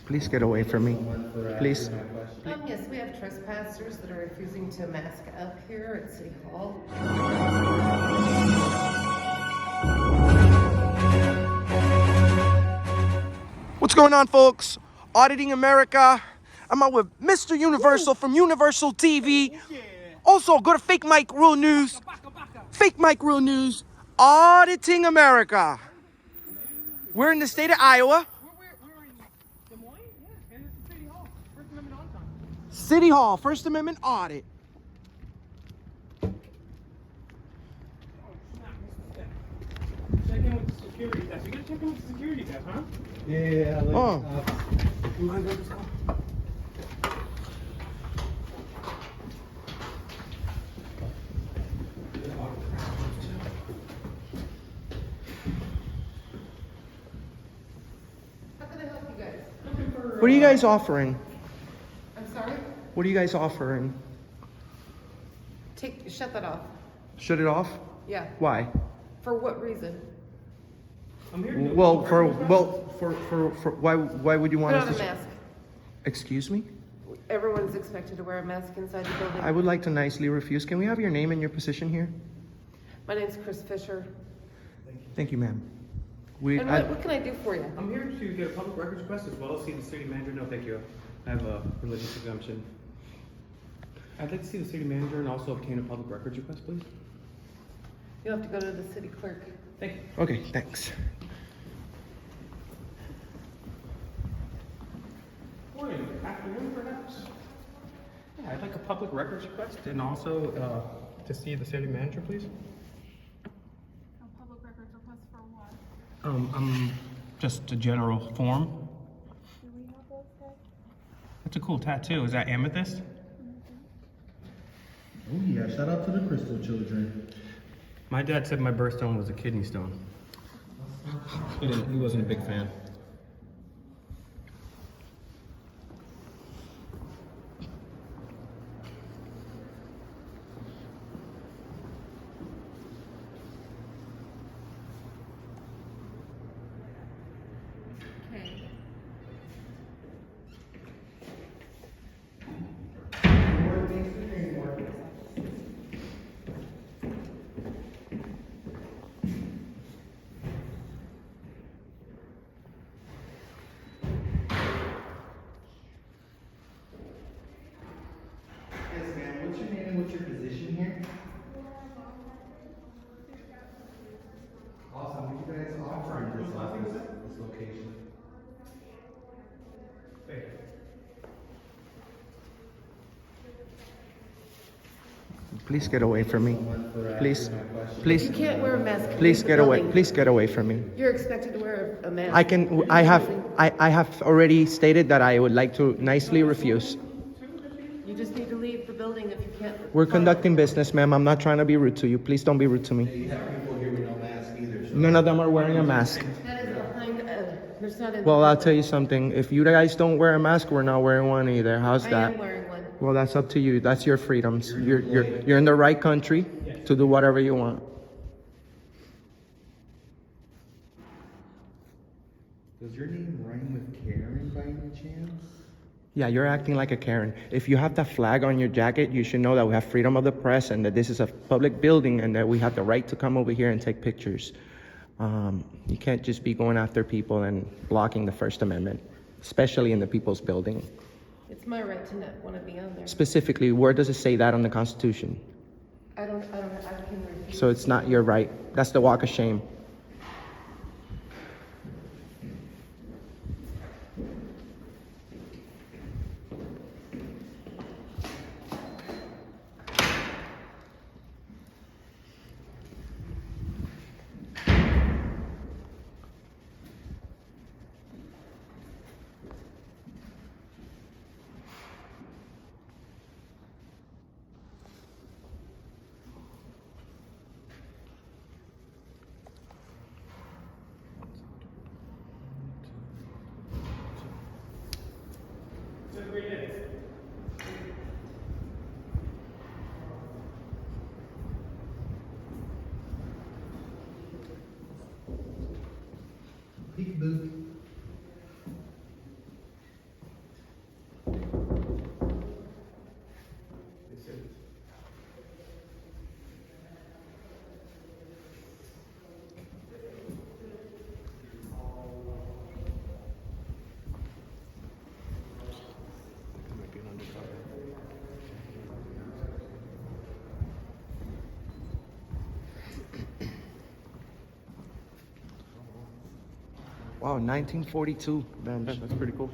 Please get away from me. Please. Yes, we have trespassers that are refusing to mask up here at City Hall. What's going on, folks? Auditing America. I'm out with Mr. Universal from Universal TV. Also, go to Fake Mike Real News. Fake Mike Real News. Auditing America. We're in the state of Iowa. We're in Des Moines? Yeah, and it's City Hall. First Amendment audit. City Hall, First Amendment audit. Check in with the security desk. You gotta check in with the security desk, huh? Yeah, like, Oh. You mind go this call? How can I help you guys? What are you guys offering? I'm sorry? What are you guys offering? Shut that off. Shut it off? Yeah. Why? For what reason? I'm here to do Well, for why would you want Put us on to? a mask. Excuse me? Everyone's expected to wear a mask inside the building. I would like to nicely refuse. Can we have your name and your position here? My name's Chris Fisher. Thank you, ma'am. And what can I do for you? I'm here to get a public records request as well as see the city manager. No, thank you. I have a religious exemption. I'd like to see the city manager and also obtain a public records request, please. You'll have to go to the city clerk. Thank you. Okay, thanks. Morning, afternoon, perhaps? Yeah, I'd like a public records request and also to see the city manager, please. A public records request for what? Just a general form. Do we have those guys? That's a cool tattoo. Is that amethyst? oh yeah, shout out to the Crystal Children. My dad said my birthstone was a kidney stone. He wasn't a big fan. Okay. Yes, ma'am. What's your name and what's your position here? Awesome. What you guys offer in this office, this location? Please get away from me. Please. You Please. can't wear a mask. Please in the get away. building. Please get away from me. You're expected to wear a mask. I have already stated that I would like to nicely refuse. You just need to leave the building if you can't. We're conducting business, ma'am. I'm not trying to be rude to you. Please don't be rude to me. You have people here with no mask either. So. None of them are wearing a mask. That is behind, there's not in. Well, I'll tell you something. If you guys don't wear a mask, we're not wearing one either. How's I that? am wearing one. Well, that's up to you. That's your freedoms. You're in the right country to do whatever you want. Does your name rhyme with Karen by any chance? Yeah, you're acting like a Karen. If you have that flag on your jacket, you should know that we have freedom of the press and that this is a public building and that we have the right to come over here and take pictures. You can't just be going after people and blocking the First Amendment, especially in the people's building. It's my right to not want to be on there. Specifically, where does it say that on the Constitution? I can refuse. So it's not your right. That's the walk of shame. Peekaboo. Oh, 1942 bench. That's pretty cool.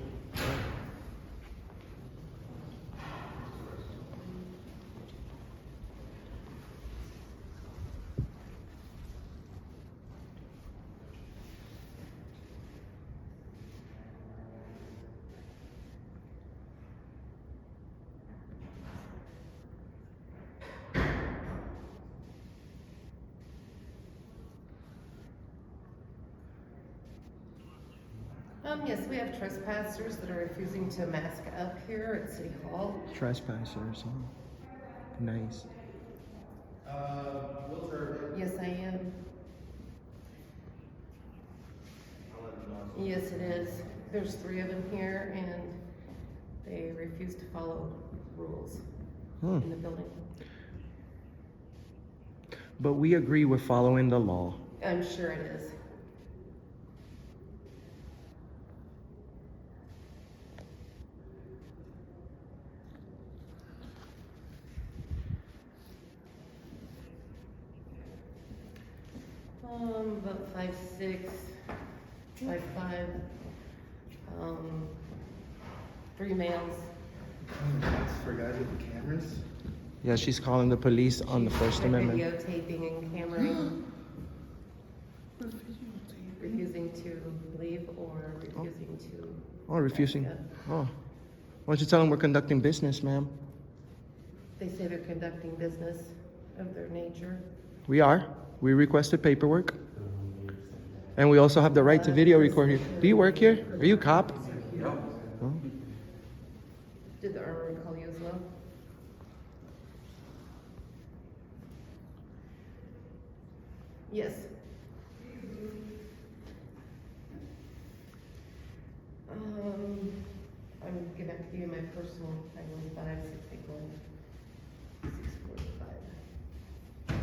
Yes, we have trespassers that are refusing to mask up here at City Hall. Trespassers. Oh. Nice. Yes, I am. Yes, it is. There's 3 of them here, and they refuse to follow rules in the building. But we agree with following the law. I'm sure it is. About 5'6", 5'5", 3 males. That's for guys with the cameras. Yeah, she's calling the police on the First They're Amendment. videotaping and cameraing. Refusing to leave or refusing to. Oh, refusing. Yeah. Oh. Why don't you tell them we're conducting business, ma'am? They say they're conducting business of their nature. We are. We requested paperwork. And we also have the right to video record here. Do you work here? Are you a cop? No. Oh. Did the armory call you as well? Yes. I'm gonna have to give you my personal 915-681. 6485.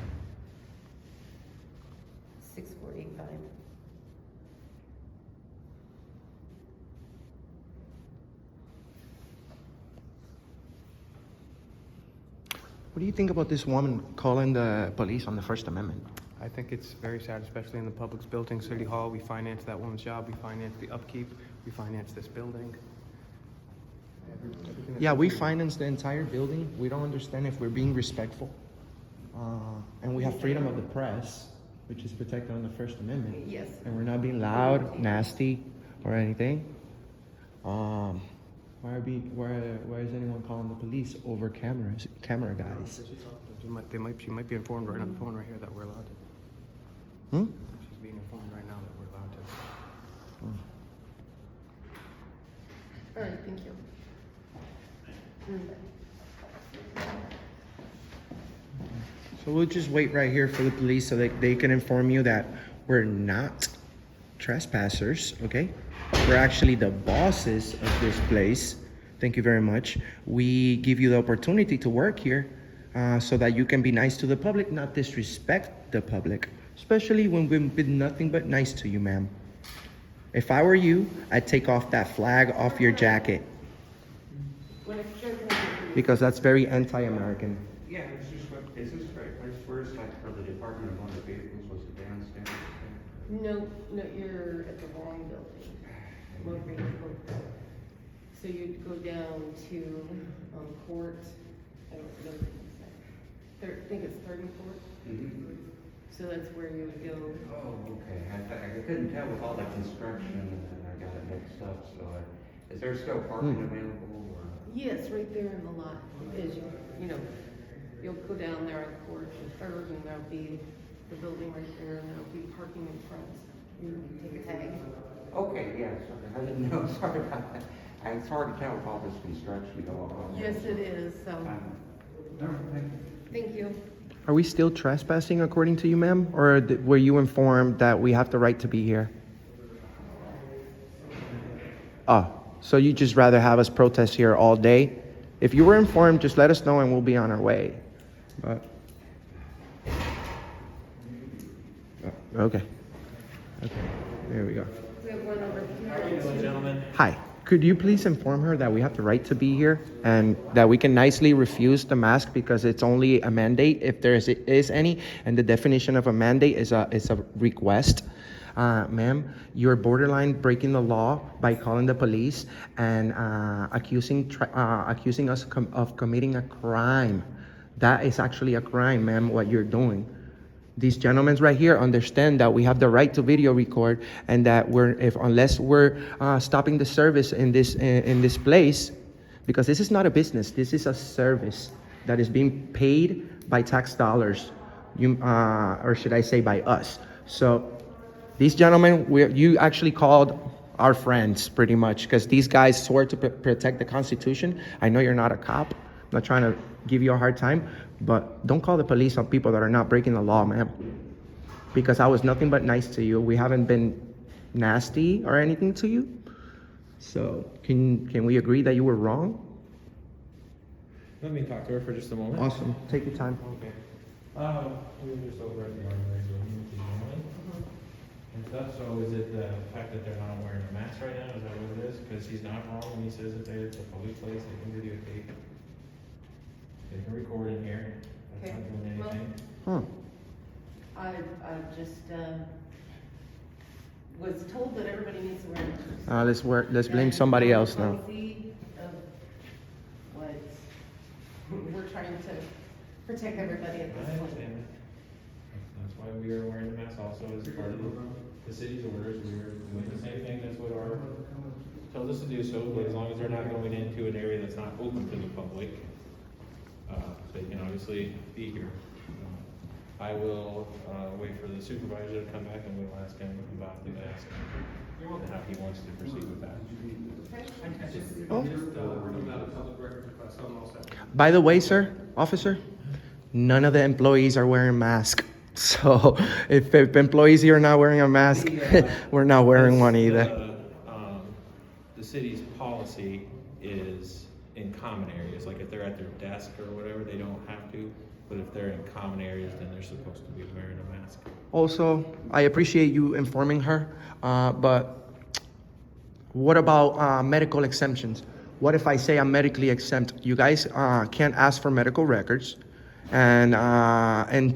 6485. What do you think about this woman calling the police on the First Amendment? I think it's very sad, especially in the public building, City Hall. We finance that woman's job. We finance the upkeep. We finance this building. Everything Yeah, that's we going on. finance the entire building. We don't understand if we're being respectful. And we have freedom of the press, which is protected on the First Amendment. Yes. And we're not being loud, nasty, or anything. Why is anyone calling the police over camera guys? She might be informed right on the phone right here that we're allowed to. Hmm? She's being informed right now that we're allowed to. All right, thank you. So we'll just wait right here for the police so that they can inform you that we're not trespassers, okay? We're actually the bosses of this place. Thank you very much. We give you the opportunity to work here so that you can be nice to the public, not disrespect the public, especially when we've been nothing but nice to you, ma'am. If I were you, I'd take off that flag off your jacket because that's very anti-American. Yeah, is this the right place? Where's like for the Department of Motor Vehicles, was it downstairs? No, you're at the wrong building. Motor vehicle. So you'd go down to, Court, I don't know what you say. I think it's 3rd and Court. Mm-hmm. So that's where you would go. Oh, okay. I couldn't tell with all the construction and I got it mixed up, so is there still parking available or? Yes, right there in the lot. Is you'll go down there on Court and 3rd, and there'll be the building right there, and there'll be parking in front. You take a tag. Okay, yeah, sorry, I didn't know, sorry about that. It's hard to tell with all this construction going on. Yes, it is, so, All right, thank you. thank you. Are we still trespassing according to you, ma'am? Or were you informed that we have the right to be here? Oh, so you just rather have us protest here all day? If you were informed, just let us know and we'll be on our way. But okay. Okay, there we go. We have one over here. Hi, could you please inform her that we have the right to be here and that we can nicely refuse the mask because it's only a mandate if there is any, and the definition of a mandate is a request. Ma'am, you're borderline breaking the law by calling the police and accusing us of committing a crime. That is actually a crime, ma'am, what you're doing. These gentlemen right here understand that we have the right to video record, and that unless we're stopping the service in this place, because this is not a business, this is a service that is being paid by tax dollars, or should I say by us. So these gentlemen, you actually called our friends pretty much, because these guys swore to protect the Constitution. I know you're not a cop. I'm not trying to give you a hard time, but don't call the police on people that are not breaking the law, ma'am. Because I was nothing but nice to you. We haven't been nasty or anything to you. So can we agree that you were wrong? Let me talk to her for just a moment. Awesome. Take your time. Okay. We were just over at the armory room with the gentleman and stuff, so is it the fact that they're not wearing a mask right now, is that what it is? Because he's not wrong when he says that it's a public place, they can videotape. They can record in here, that's not Okay, doing well- anything. I just, was told that everybody needs to wear masks. Let's blame somebody else now. Policy of what we're trying to protect everybody at I this point. understand that. That's why we are wearing the mask also as part of the city's orders, we are doing the same thing, that's what our, tells us to do so, but as long as they're not going into an area that's not open to the public, they can obviously be here. I will, wait for the supervisor to come back and we'll ask him about the mask and how he wants to proceed with that. By the way, sir, officer, none of the employees are wearing masks. So if employees here are not wearing a mask, we're not wearing one either. The city's policy is in common areas, like if they're at their desk or whatever, they don't have to. But if they're in common areas, then they're supposed to be wearing a mask. Also, I appreciate you informing her, but what about medical exemptions? What if I say I'm medically exempt? You guys can't ask for medical records, and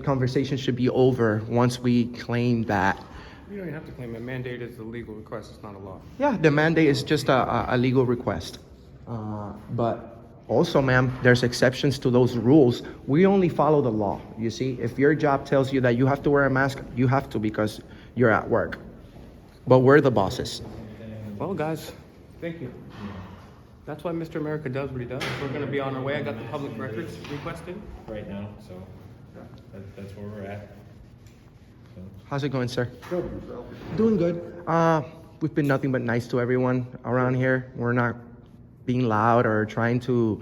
conversation should be over once we claim that. You don't even have to claim it. Mandate is a legal request, it's not a law. Yeah, the mandate is just a legal request. But also, ma'am, there's exceptions to those rules. We only follow the law. You see, if your job tells you that you have to wear a mask, you have to because you're at work. But we're the bosses. Well, guys, thank you. That's why Mr. America does what he does. We're gonna be on our way. I got the public records requested. Right now, so that's where we're at. So, How's it going, sir? Doing good. We've been nothing but nice to everyone around here. We're not being loud or trying to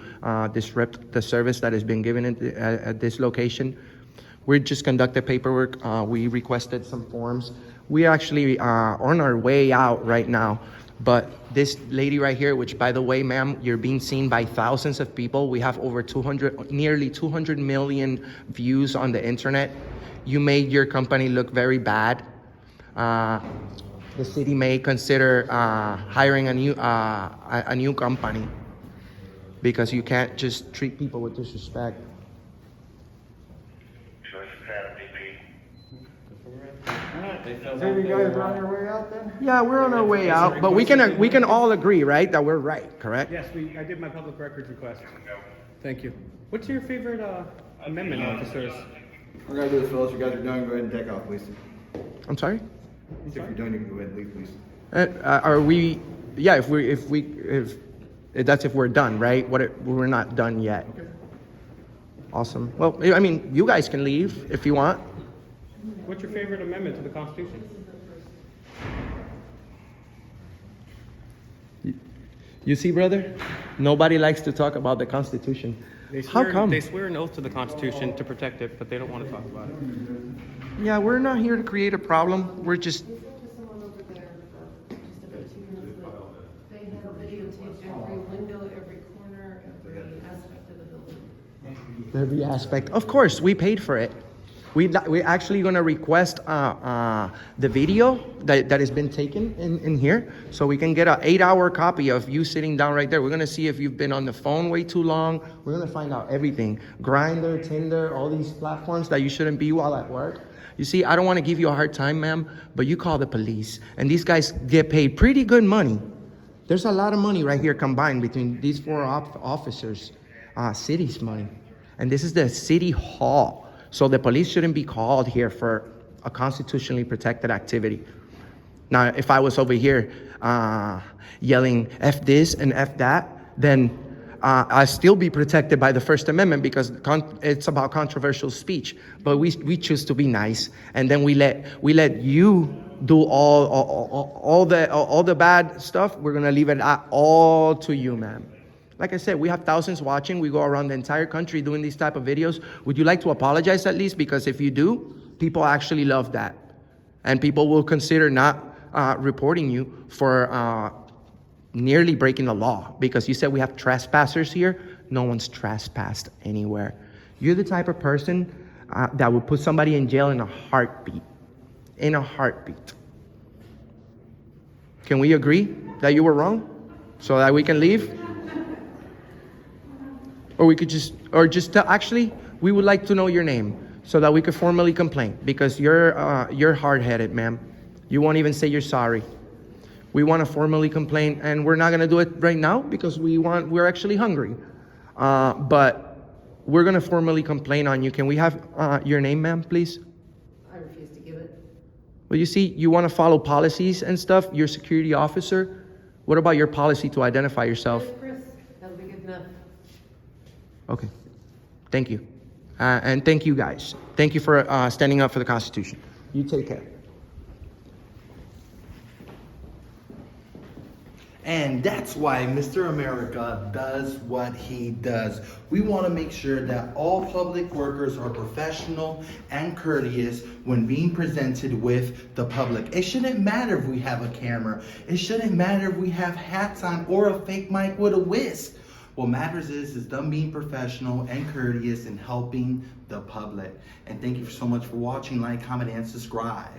disrupt the service that has been given at this location. We just conducted paperwork. We requested some forms. We actually are on our way out right now. But this lady right here, which by the way, ma'am, you're being seen by thousands of people. We have over nearly 200 million views on the internet. You made your company look very bad. The city may consider hiring a new company because you can't just treat people with disrespect. they felt So you like they guys were, are on your way out then? Yeah, we're on our way out, but we can all agree, right, that we're right, correct? Yes, I did my public records request. Thank you. What's your favorite amendment, officers? We're gonna do this, fellas. You guys are done. Go ahead and take off, please. I'm sorry. If you're done, you can go ahead and leave, please. Are we? Yeah, if that's if we're done, right? We're not done yet. Okay. Awesome. Well, I mean, you guys can leave if you want. What's your favorite amendment to the Constitution? You see, brother, nobody likes to talk about the Constitution. How come? They swear an oath to the Constitution to protect it, but they don't want to talk about it. Yeah, we're not here to create a problem. We're just. There's someone over there for just about 2 minutes that they have videotaped every window, every corner, every aspect of the building. Every aspect. Of course, we paid for it. We're actually going to request the video that has been taken in here, so we can get an 8-hour copy of you sitting down right there. We're going to see if you've been on the phone way too long. We're going to find out everything. Grindr, Tinder, all these platforms that you shouldn't be while at work. You see, I don't want to give you a hard time, ma'am, but you call the police. And these guys get paid pretty good money. There's a lot of money right here combined between these four officers. City's money. And this is the city hall. So the police shouldn't be called here for a constitutionally protected activity. Now, if I was over here yelling F this and F that, then I'd still be protected by the First Amendment because it's about controversial speech. But we choose to be nice, and then we let you do all the bad stuff. We're gonna leave it all to you, ma'am. Like I said, we have thousands watching. We go around the entire country doing these type of videos. Would you like to apologize at least? Because if you do, people actually love that. And people will consider not reporting you for nearly breaking the law. Because you said we have trespassers here. No one's trespassed anywhere. You're the type of person that would put somebody in jail in a heartbeat. In a heartbeat. Can we agree that you were wrong? So that we can leave? Or we could actually, we would like to know your name so that we could formally complain because you're hard-headed, ma'am. You won't even say you're sorry. We want to formally complain, and we're not going to do it right now because we're actually hungry. But we're going to formally complain on you. Can we have your name, ma'am, please? I refuse to give it. Well, you see, you want to follow policies and stuff. You're a security officer. What about your policy to identify yourself? Chris, that'll be good enough. Okay. Thank you. And thank you guys. Thank you for standing up for the Constitution. You take care. And that's why Mr. America does what he does. We want to make sure that all public workers are professional and courteous when being presented with the public. It shouldn't matter if we have a camera. It shouldn't matter if we have hats on or a fake mic with a whisk. What matters is them being professional and courteous and helping the public. And thank you so much for watching. Like, comment, and subscribe.